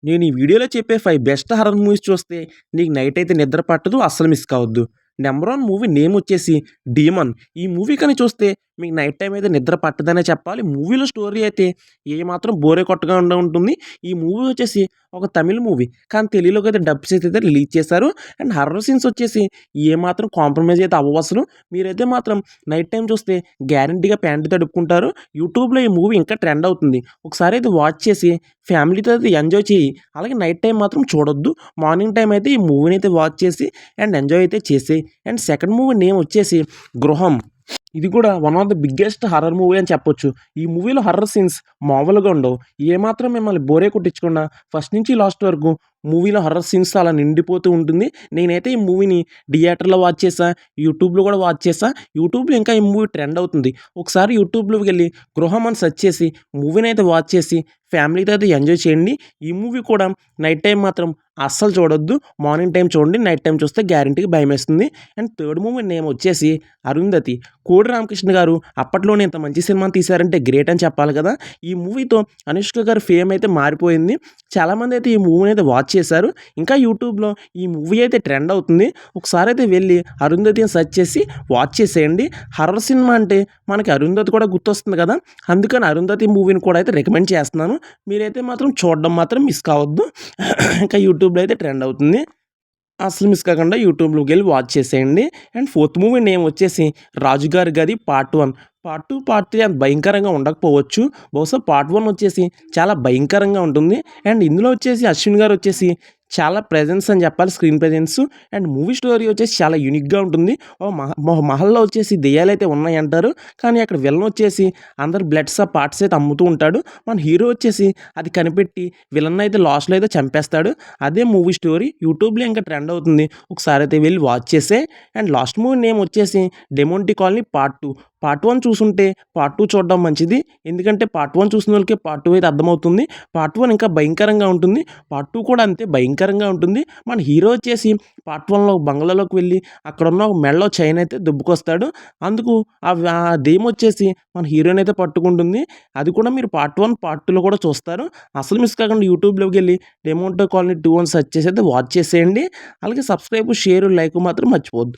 నేను ఈ వీడియోలో చెప్పే 5 బెస్ట్ హారర్ మూవీస్ చూస్తే నీకు నైట్ అయితే నిద్ర పట్టదు. అస్సలు మిస్ కావద్దు. నంబర్ 1 మూవీ నేమ్ వచ్చేసి 'డీమన్'. ఈ మూవీ కానీ చూస్తే మీకు నైట్ టైమ్ అయితే నిద్ర పట్టదనే చెప్పాలి. మూవీలో స్టోరీ అయితే ఏమాత్రం బోరే కొట్టకుండా ఉంటుంది. ఈ మూవీ వచ్చేసి ఒక తమిళ్ మూవీ. కానీ తెలుగులోకి అయితే డబ్ చేసి అయితే రిలీజ్ చేశారు. అండ్ హర్రర్ సీన్స్ వచ్చేసి ఏమాత్రం కాంప్రమైజ్ అయితే అవ్వవసరం. మీరైతే మాత్రం నైట్ టైమ్ చూస్తే గ్యారంటీగా ప్యాంట్ తడుపుకుంటారు. యూట్యూబ్‌లో ఈ మూవీ ఇంకా ట్రెండ్ అవుతుంది. ఒకసారి అయితే వాచ్ చేసి ఫ్యామిలీతో అయితే ఎంజాయ్ చేయి. అలాగే నైట్ టైమ్ మాత్రం చూడొద్దు. మార్నింగ్ టైమ్ అయితే ఈ మూవీని అయితే వాచ్ చేసి అండ్ ఎంజాయ్ అయితే చేసేయి. అండ్ సెకండ్ మూవీ నేమ్ వచ్చేసి 'గృహం'. ఇది కూడా one of the biggest horror movie అని చెప్పొచ్చు. ఈ మూవీలో హర్రర్ సీన్స్ మామూలుగా ఉండవు. ఏమాత్రం మిమ్మల్ని బోరే కొట్టించకుండా ఫస్ట్ నుంచి లాస్ట్ వరకు మూవీలో హర్రర్ సీన్స్ అలా నిండిపోతూ ఉంటుంది. నేనైతే ఈ మూవీని థియేటర్‌లో వాచ్ చేశా. యూట్యూబ్‌లో కూడా వాచ్ చేశా. యూట్యూబ్‌లో ఇంకా ఈ మూవీ ట్రెండ్ అవుతుంది. ఒకసారి యూట్యూబ్‌లోకి వెళ్లి 'గృహం' అని సెర్చ్ చేసి మూవీని అయితే వాచ్ చేసి ఫ్యామిలీతో అయితే ఎంజాయ్ చేయండి. ఈ మూవీ కూడా నైట్ టైమ్ మాత్రం అస్సలు చూడొద్దు. మార్నింగ్ టైమ్ చూడండి. నైట్ టైమ్ చూస్తే గ్యారంటీగా భయమేస్తుంది. అండ్ థర్డ్ మూవీ నేమ్ వచ్చేసి 'అరుంధతి'. కోడి రామకృష్ణ గారు అప్పట్లోనే ఇంత మంచి సినిమాని తీశారంటే గ్రేట్ అని చెప్పాలి కదా! ఈ మూవీతో అనుష్క గారి ఫేమ్ అయితే మారిపోయింది. చాలామంది అయితే ఈ మూవీని అయితే వాచ్ చేశారు. ఇంకా యూట్యూబ్‌లో ఈ మూవీ అయితే ట్రెండ్ అవుతుంది. ఒకసారి అయితే వెళ్లి 'అరుంధతి' అని సెర్చ్ చేసి వాచ్ చేసేయండి. హర్రర్ సినిమా అంటే మనకి 'అరుంధతి' కూడా గుర్తొస్తుంది కదా! అందుకని 'అరుంధతి' మూవీని కూడా అయితే రికమెండ్ చేస్తున్నాను. మీరైతే మాత్రం చూడడం మాత్రం మిస్ కావద్దు. ఇంకా యూట్యూబ్‌లో అయితే ట్రెండ్ అవుతుంది. అస్సలు మిస్ కాకుండా యూట్యూబ్‌లోకెళ్ళి వాచ్ చేసేయండి. అండ్ ఫోర్త్ మూవీ నేమ్ వచ్చేసి 'రాజుగారి గది పార్ట్ 1'. పార్ట్ 2, పార్ట్ 3 అంత భయంకరంగా ఉండకపోవచ్చు. బహుశా పార్ట్ 1 వచ్చేసి చాలా భయంకరంగా ఉంటుంది. అండ్ ఇందులో వచ్చేసి అశ్విన్ గారు వచ్చేసి చాలా ప్రెజెన్స్ అని చెప్పాలి. Screen presence. And movie story వచ్చేసి చాలా యూనిక్‌గా ఉంటుంది. మహల్‌లో వచ్చేసి దెయ్యాలైతే ఉన్నాయంటారు. కానీ అక్కడ విలన్ వచ్చేసి అందరు బ్లడ్స్ పార్ట్స్ అయితే అమ్ముతూ ఉంటాడు. మన హీరో వచ్చేసి అది కనిపెట్టి విలన్ అయితే లాస్ట్‌లో అయితే చంపేస్తాడు. అదే మూవీ స్టోరీ. యూట్యూబ్‌లో ఇంకా ట్రెండ్ అవుతుంది. ఒకసారి అయితే వెళ్లి వాచ్ చేసేయి. అండ్ లాస్ట్ మూవీ నేమ్ వచ్చేసి 'డెమోంటీ కాలనీ పార్ట్ 2'. పార్ట్ 1 చూసుంటే పార్ట్ 2 చూడడం మంచిది. ఎందుకంటే పార్ట్ 1 చూసినోళ్ళకే పార్ట్ 2 అయితే అర్థమవుతుంది. పార్ట్ 1 ఇంకా భయంకరంగా ఉంటుంది. పార్ట్ 2 కూడా అంతే భయంకరంగా ఉంటుంది. మన హీరో వచ్చేసి పార్ట్ 1లో బంగ్లాలోకి వెళ్ళి అక్కడున్న ఒక మెడలో చైన్ అయితే దొబ్బుకొస్తాడు. అందుకు ఆ దెయ్యం వచ్చేసి మన హీరోని అయితే పట్టుకుంటుంది. అది కూడా మీరు పార్ట్ 1, పార్ట్ 2లో కూడా చూస్తారు. అసలు మిస్ కాకుండా యూట్యూబ్‌లోకి వెళ్లి 'డెమోంటో కాలనీ 2' అని సెర్చ్ చేసి అయితే వాచ్ చేసేయండి. అలాగే సబ్స్క్రైబ్, షేర్, లైక్ మాత్రం మర్చిపోవద్దు.